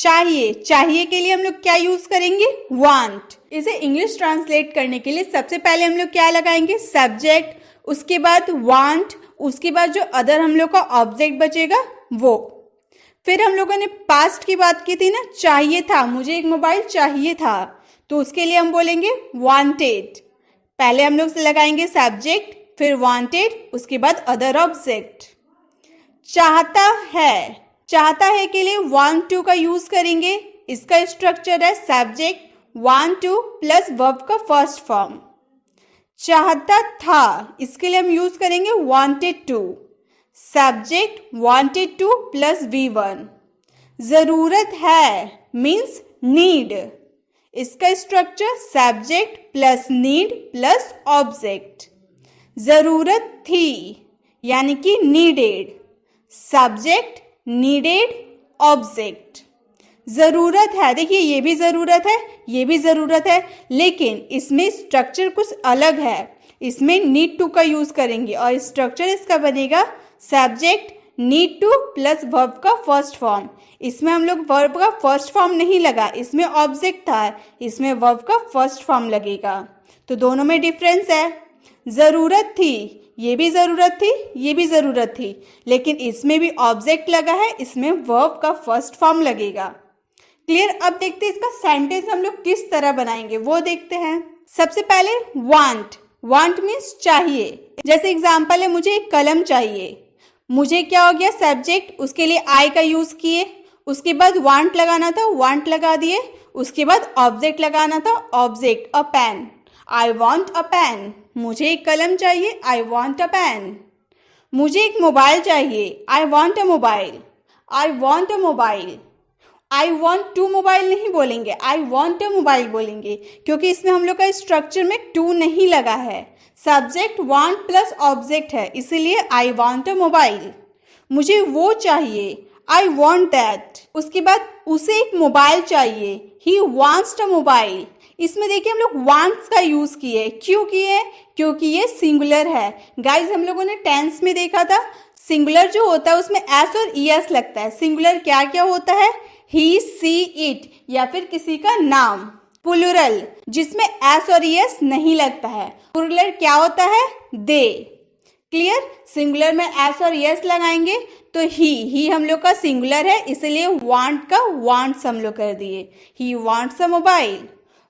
चाहिए, चाहिए के लिए हम लोग क्या यूज करेंगे? वांट। इसे इंग्लिश ट्रांसलेट करने के लिए सबसे पहले हम लोग क्या लगाएंगे? सब्जेक्ट, उसके बाद वांट, उसके बाद जो अदर हम लोग का ऑब्जेक्ट बचेगा वो। फिर हम लोगों ने पास्ट की बात की थी ना, चाहिए था, मुझे एक मोबाइल चाहिए था, तो उसके लिए हम बोलेंगे वांटेड। पहले हम लोग से लगाएंगे सब्जेक्ट, फिर वांटेड, उसके बाद अदर ऑब्जेक्ट। चाहता है, चाहता है के लिए वांट टू का यूज करेंगे। इसका स्ट्रक्चर है subject want to plus verb का फर्स्ट फॉर्म। चाहता था, इसके लिए हम यूज करेंगे wanted to, subject wanted to plus V1। जरूरत है मीन्स नीड, इसका structure subject plus need plus object. जरूरत थी यानी कि नीडेड, सब्जेक्ट नीडेड ऑब्जेक्ट। जरूरत है, देखिए ये भी जरूरत है, ये भी जरूरत है, लेकिन इसमें स्ट्रक्चर कुछ अलग है। इसमें नीड टू का यूज करेंगे और स्ट्रक्चर इसका बनेगा subject need to plus verb का फर्स्ट फॉर्म। इसमें हम लोग वर्ब का फर्स्ट फॉर्म नहीं लगा, इसमें ऑब्जेक्ट था, इसमें वर्ब का फर्स्ट फॉर्म लगेगा। तो दोनों में डिफरेंस है। जरूरत थी, ये भी जरूरत थी, ये भी जरूरत थी, लेकिन इसमें भी ऑब्जेक्ट लगा है, इसमें वर्ब का फर्स्ट फॉर्म लगेगा। क्लियर? अब देखते हैं इसका सेंटेंस हम लोग किस तरह बनाएंगे वो देखते हैं। सबसे पहले वांट, वांट मीन्स चाहिए। जैसे एग्जांपल है, मुझे एक कलम चाहिए, मुझे क्या हो गया? सब्जेक्ट, उसके लिए आई का यूज किए, उसके बाद वांट लगाना था, वांट लगा दिए, उसके बाद ऑब्जेक्ट लगाना था, object a pen, I want a pen. मुझे एक कलम चाहिए, आई वॉन्ट अ पेन। मुझे एक मोबाइल चाहिए, I want a mobile, I want a mobile. I want to mobile नहीं बोलेंगे, आई वॉन्ट अ मोबाइल बोलेंगे, क्योंकि इसमें हम लोग का स्ट्रक्चर में टू नहीं लगा है, सब्जेक्ट वांट प्लस ऑब्जेक्ट है, इसीलिए आई वॉन्ट अ मोबाइल। मुझे वो चाहिए, आई वॉन्ट दैट। उसके बाद उसे एक मोबाइल चाहिए, ही वॉन्ट्स अ मोबाइल। इसमें देखिए हम लोग वांट्स का यूज किए, क्यों किए? क्योंकि ये सिंगुलर है। गाइज हम लोगों ने टेंस में देखा था, सिंगुलर जो होता है उसमें एस और ईएस लगता है। सिंगुलर क्या क्या होता है? ही, सी, इट, या फिर किसी का नाम। प्लूरल जिसमें एस और ईएस नहीं लगता है। प्लूरल क्या होता है? दे। क्लियर? सिंगुलर में एस और ईएस लगाएंगे तो ही हम लोग का सिंगुलर है, इसलिए वांट का वांट्स हम लोग कर दिए, he wants a mobile.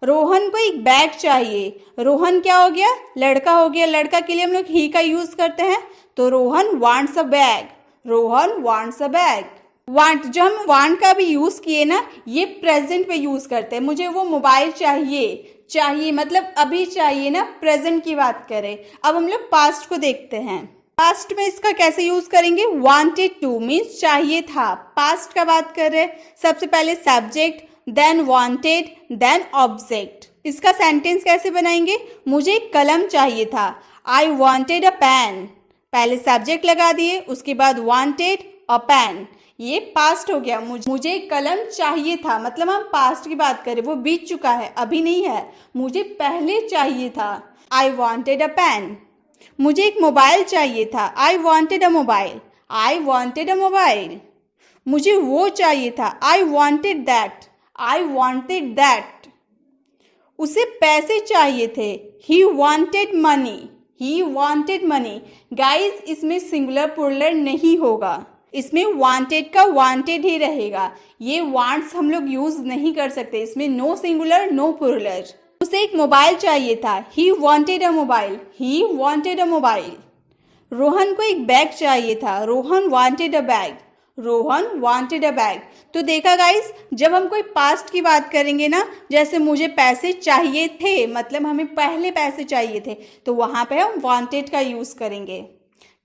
Rohan को एक बैग चाहिए, रोहन क्या हो गया? लड़का हो गया, लड़का के लिए हम लोग ही का यूज करते हैं, तो Rohan wants a bag, Rohan wants a bag. Want, जो हम वांट का भी यूज किए ना, ये प्रेजेंट पे यूज करते हैं। मुझे वो मोबाइल चाहिए, चाहिए मतलब अभी चाहिए ना, प्रेजेंट की बात करें। अब हम लोग पास्ट को देखते हैं। पास्ट में इसका कैसे यूज करेंगे? वांटेड टू मीन्स चाहिए था, पास्ट का बात कर रहे हैं। सबसे पहले subject, then wanted, then object. इसका सेंटेंस कैसे बनाएंगे? मुझे एक कलम चाहिए था, आई वांटेड अ पेन। पहले सब्जेक्ट लगा दिए, उसके बाद वांटेड अ पेन, ये पास्ट हो गया। मुझे कलम चाहिए था, मतलब हम पास्ट की बात करें, वो बीत चुका है, अभी नहीं है, मुझे पहले चाहिए था, आई वॉन्टेड अ पेन। मुझे एक मोबाइल चाहिए था, I wanted a mobile, I wanted a mobile. मुझे वो चाहिए था, I wanted that, I wanted that. उसे पैसे चाहिए थे, he wanted money, he wanted money. Guys इसमें सिंगुलर प्लूरल नहीं होगा, इसमें वांटेड का वांटेड ही रहेगा। ये वांट्स हम लोग यूज नहीं कर सकते, इसमें नो सिंगुलर नो प्लूरल। उसे एक मोबाइल चाहिए था, he wanted a mobile, he wanted a mobile. Rohan को एक बैग चाहिए था, Rohan wanted a bag, Rohan wanted a bag. तो देखा गाइस, जब हम कोई पास्ट की बात करेंगे ना, जैसे मुझे पैसे चाहिए थे, मतलब हमें पहले पैसे चाहिए थे, तो वहां पे हम वांटेड का यूज करेंगे।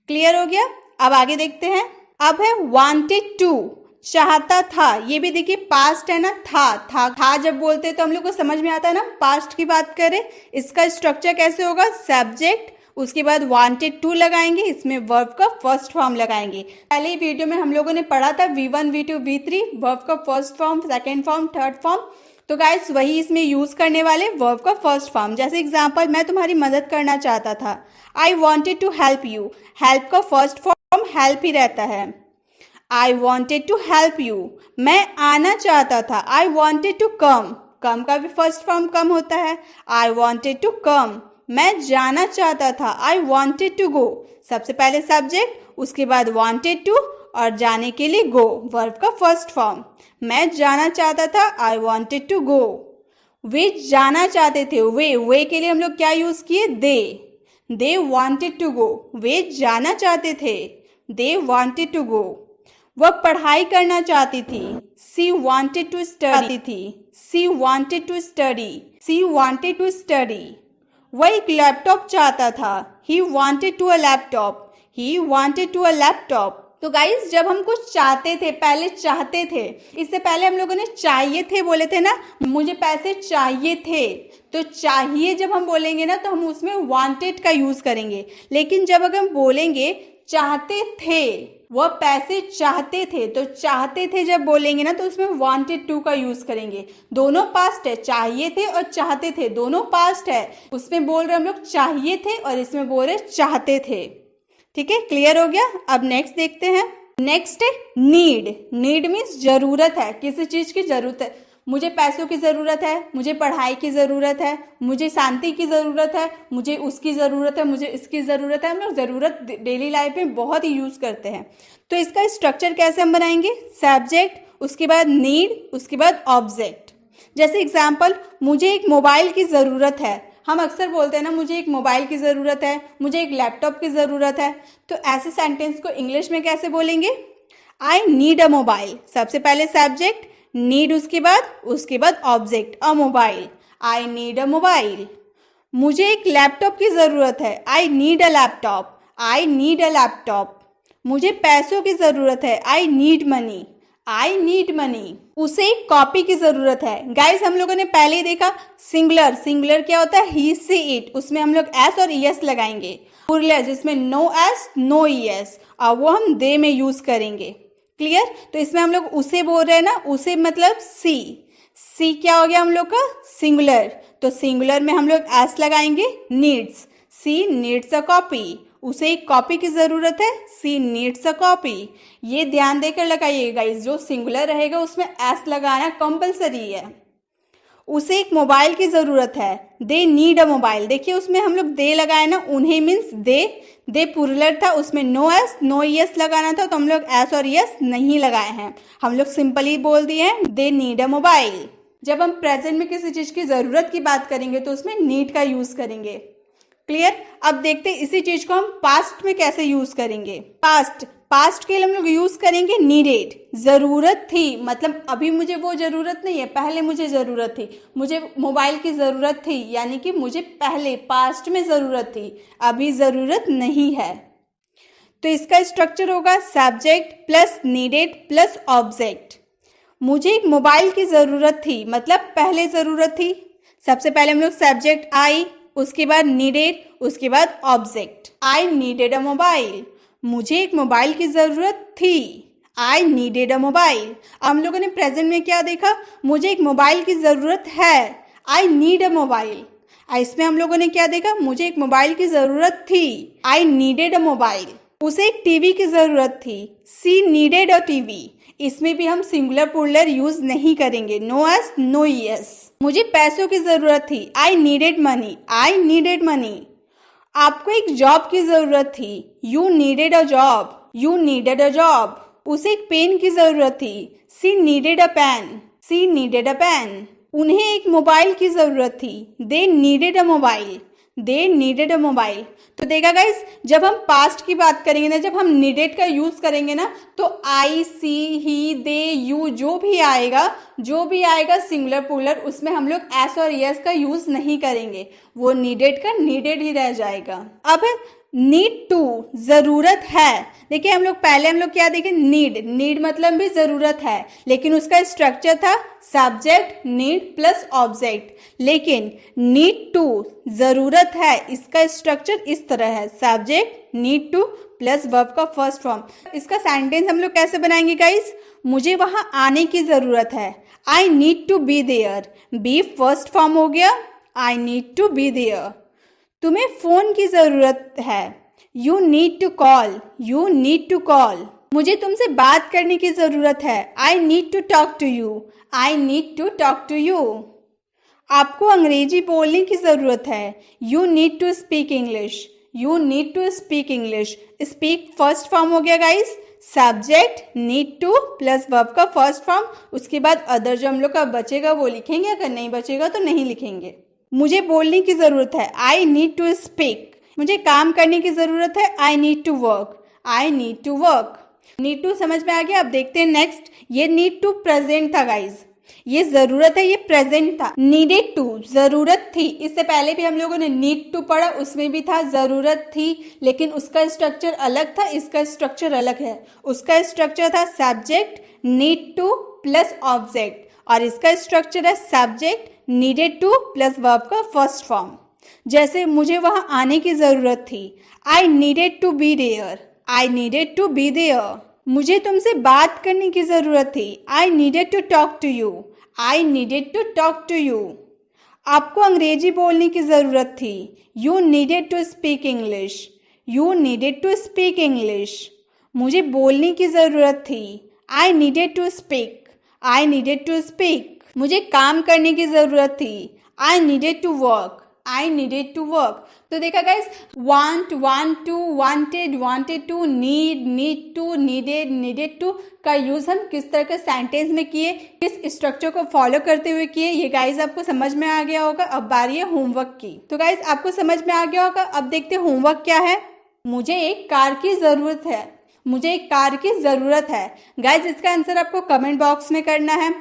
क्लियर हो गया? अब आगे देखते हैं। अब है वांटेड टू, चाहता था। ये भी देखिए पास्ट है ना, था जब बोलते हैं तो हम लोग को समझ में आता है ना, पास्ट की बात करें। इसका स्ट्रक्चर कैसे होगा? सब्जेक्ट, उसके बाद वांटेड टू लगाएंगे, इसमें वर्ब का फर्स्ट फॉर्म लगाएंगे। पहले ही वीडियो में हम लोगों ने पढ़ा था V1, V2, V3, वर्ब का first form, second form, third form. तो गाइस वही इसमें यूज करने वाले, वर्ब का फर्स्ट फॉर्म। जैसे एग्जांपल, मैं तुम्हारी मदद करना चाहता था, I wanted to help you. Help का फर्स्ट फॉर्म हेल्प ही रहता है। I wanted to help you, मैं आना चाहता था, आई वॉन्टेड टू कम, कम का भी फर्स्ट फॉर्म कम होता है, आई वॉन्टेड टू कम, मैं जाना चाहता था, आई वॉन्टेड टू गो, सबसे पहले सब्जेक्ट, उसके बाद वॉन्टेड टू और जाने के लिए गो, वर्ब का फर्स्ट फॉर्म, मैं जाना चाहता था, आई वॉन्टेड टू गो, वे जाना चाहते थे, वे के लिए हम लोग क्या यूज किए, दे वॉन्टेड टू गो, वे जाना चाहते थे, दे वॉन्टेड टू गो, वह पढ़ाई करना चाहती थी, सी वॉन्टेड टू स्टडी थी, she wanted to study, she wanted to study, वह एक लैपटॉप चाहता था, he wanted to a laptop, he wanted to a laptop. तो गाइज जब हम कुछ चाहते थे, पहले चाहते थे, इससे पहले हम लोगों ने चाहिए थे बोले थे ना, मुझे पैसे चाहिए थे, तो चाहिए जब हम बोलेंगे ना तो हम उसमें वांटेड का यूज करेंगे, लेकिन जब अगर हम बोलेंगे चाहते थे, वह पैसे चाहते थे, तो चाहते थे जब बोलेंगे ना तो उसमें वांटेड टू का यूज करेंगे, दोनों पास्ट है, चाहिए थे और चाहते थे दोनों पास्ट है, उसमें बोल रहे हम लोग चाहिए थे और इसमें बोल रहे चाहते थे। ठीक है, क्लियर हो गया। अब नेक्स्ट देखते हैं। नेक्स्ट है नीड। नीड मीन्स जरूरत है, किसी चीज की जरूरत है, मुझे पैसों की ज़रूरत है, मुझे पढ़ाई की ज़रूरत है, मुझे शांति की ज़रूरत है, मुझे उसकी ज़रूरत है, मुझे इसकी ज़रूरत है। हम लोग ज़रूरत डेली लाइफ में बहुत ही यूज़ करते हैं। तो इसका स्ट्रक्चर कैसे हम बनाएंगे, सब्जेक्ट, उसके बाद नीड, उसके बाद ऑब्जेक्ट। जैसे एग्जाम्पल, मुझे एक मोबाइल की ज़रूरत है, हम अक्सर बोलते हैं ना मुझे एक मोबाइल की ज़रूरत है, मुझे एक लैपटॉप की ज़रूरत है। तो ऐसे सेंटेंस को इंग्लिश में कैसे बोलेंगे, आई नीड अ मोबाइल, सबसे पहले सब्जेक्ट, नीड उसके बाद object, a mobile, I need a mobile. मुझे एक लैपटॉप की ज़रूरत है, I need a laptop, I need a laptop. मुझे पैसों की ज़रूरत है, I need money, I need money. उसे एक कॉपी की ज़रूरत है। गाइस हम लोगों ने पहले ही देखा सिंगुलर, सिंगुलर क्या होता है, ही सी इट, उसमें हम लोग एस और ईएस लगाएंगे। प्लूरल जिसमें नो एस नो ईएस, और वो हम दे में यूज़ करेंगे। क्लियर। तो इसमें हम लोग उसे बोल रहे हैं ना, उसे मतलब सी, सी क्या हो गया हम लोग का, सिंगुलर। तो सिंगुलर में हम लोग एस लगाएंगे, needs, she needs a copy, उसे एक कॉपी की ज़रूरत है, सी नीड्स अ कॉपी। ये ध्यान देकर लगाइएगा, इस जो सिंगुलर रहेगा उसमें एस लगाना कंपलसरी है। उसे एक मोबाइल की ज़रूरत है, दे नीड अ मोबाइल। देखिए उसमें हम लोग दे लगाए ना, उन्हें मीन्स दे प्लूरल था, उसमें नो एस नो ईएस लगाना था, तो हम लोग एस और ईएस नहीं लगाए हैं, हम लोग सिंपली बोल दिए हैं दे नीड अ मोबाइल। जब हम प्रेजेंट में किसी चीज़ की ज़रूरत की बात करेंगे तो उसमें नीड का यूज़ करेंगे। क्लियर। अब देखते हैं इसी चीज को हम पास्ट में कैसे यूज करेंगे। पास्ट के लिए हम लोग यूज करेंगे नीडेड, जरूरत थी, मतलब अभी मुझे वो जरूरत नहीं है, पहले मुझे जरूरत थी, मुझे मोबाइल की जरूरत थी, यानी कि मुझे पहले पास्ट में जरूरत थी, अभी जरूरत नहीं है। तो इसका स्ट्रक्चर होगा subject plus needed plus object. मुझे एक मोबाइल की जरूरत थी, मतलब पहले जरूरत थी, सबसे पहले हम लोग सब्जेक्ट आई, उसके बाद नीडेड, उसके बाद object, I needed a mobile, मुझे एक मोबाइल की ज़रूरत थी, आई नीडेड अ मोबाइल। हम लोगों ने प्रेजेंट में क्या देखा, मुझे एक मोबाइल की ज़रूरत है, आई नीड अ मोबाइल। इसमें हम लोगों ने क्या देखा, मुझे एक मोबाइल की ज़रूरत थी, आई नीडेड अ मोबाइल। उसे एक टीवी की ज़रूरत थी, सी नीडेड अ टीवी। इसमें भी हम सिंगुलर प्लूरल यूज नहीं करेंगे, नो एस नो ईएस। मुझे पैसों की जरूरत थी, I needed money, I needed money. आपको एक जॉब की जरूरत थी, you needed a job, you needed a job. उसे एक पेन की जरूरत थी, she needed a pen, she needed a pen. उन्हें एक मोबाइल की जरूरत थी, they needed a mobile, they needed a mobile. तो देखा गाइस, जब हम पास्ट की बात करेंगे ना, जब हम नीडेड का यूज करेंगे ना, तो आई सी ही दे यू जो भी आएगा सिंगुलर प्लूरल, उसमें हम लोग एस और यस का यूज नहीं करेंगे, वो नीडेड का नीडेड ही रह जाएगा। अब नीड टू, जरूरत है। देखिए हम लोग क्या देखें, नीड मतलब भी जरूरत है, लेकिन उसका स्ट्रक्चर था सब्जेक्ट नीड प्लस ऑब्जेक्ट। लेकिन नीड टू जरूरत है, इसका स्ट्रक्चर इस तरह है, subject need to plus verb का फर्स्ट फॉर्म। इसका सेंटेंस हम लोग कैसे बनाएंगे गाइस, मुझे वहां आने की जरूरत है, I need to be there, be first form हो गया, I need to be there. तुम्हें फोन की जरूरत है, you need to call, you need to call. मुझे तुमसे बात करने की जरूरत है। I need to talk to you. I need to talk to you. आपको अंग्रेजी बोलने की जरूरत है। You need to speak English. You need to speak English. Speak first form हो गया guys, subject need to plus verb का first form, उसके बाद अदर जो हम लोग का बचेगा वो लिखेंगे, अगर नहीं बचेगा तो नहीं लिखेंगे। मुझे बोलने की जरूरत है। I need to speak. मुझे काम करने की जरूरत है। I need to work. I need to work. Need to समझ में आ गया। अब देखते हैं नेक्स्ट। ये नीड टू प्रेजेंट था गाइज, ये जरूरत है, ये प्रेजेंट था। नीडेड टू जरूरत थी। इससे पहले भी हम लोगों ने नीड टू पढ़ा, उसमें भी था जरूरत थी, लेकिन उसका स्ट्रक्चर अलग था, इसका स्ट्रक्चर अलग है। उसका स्ट्रक्चर था subject need to plus object, और इसका स्ट्रक्चर है subject needed to plus verb का फर्स्ट फॉर्म। जैसे मुझे वहां आने की जरूरत थी। I needed to be there. I needed to be there. मुझे तुमसे बात करने की जरूरत थी। I needed to talk to you. I needed to talk to you. आपको अंग्रेजी बोलने की जरूरत थी। You needed to speak English. You needed to speak English. मुझे बोलने की जरूरत थी। I needed to speak. I needed to speak. मुझे काम करने की जरूरत थी। I needed to work. I needed to work. तो देखा guys, want, want to, wanted, wanted to, need, need to, needed, needed to का यूज हम किस तरह के सेंटेंस में किए, किस स्ट्रक्चर को फॉलो करते हुए किए, ये गाइस आपको समझ में आ गया होगा। अब बारी है होमवर्क की। तो गाइस आपको समझ में आ गया होगा। अब देखते हैं होमवर्क क्या है। मुझे एक कार की जरूरत है। मुझे एक कार की जरूरत है। गाइज इसका आंसर आपको कमेंट बॉक्स में करना है।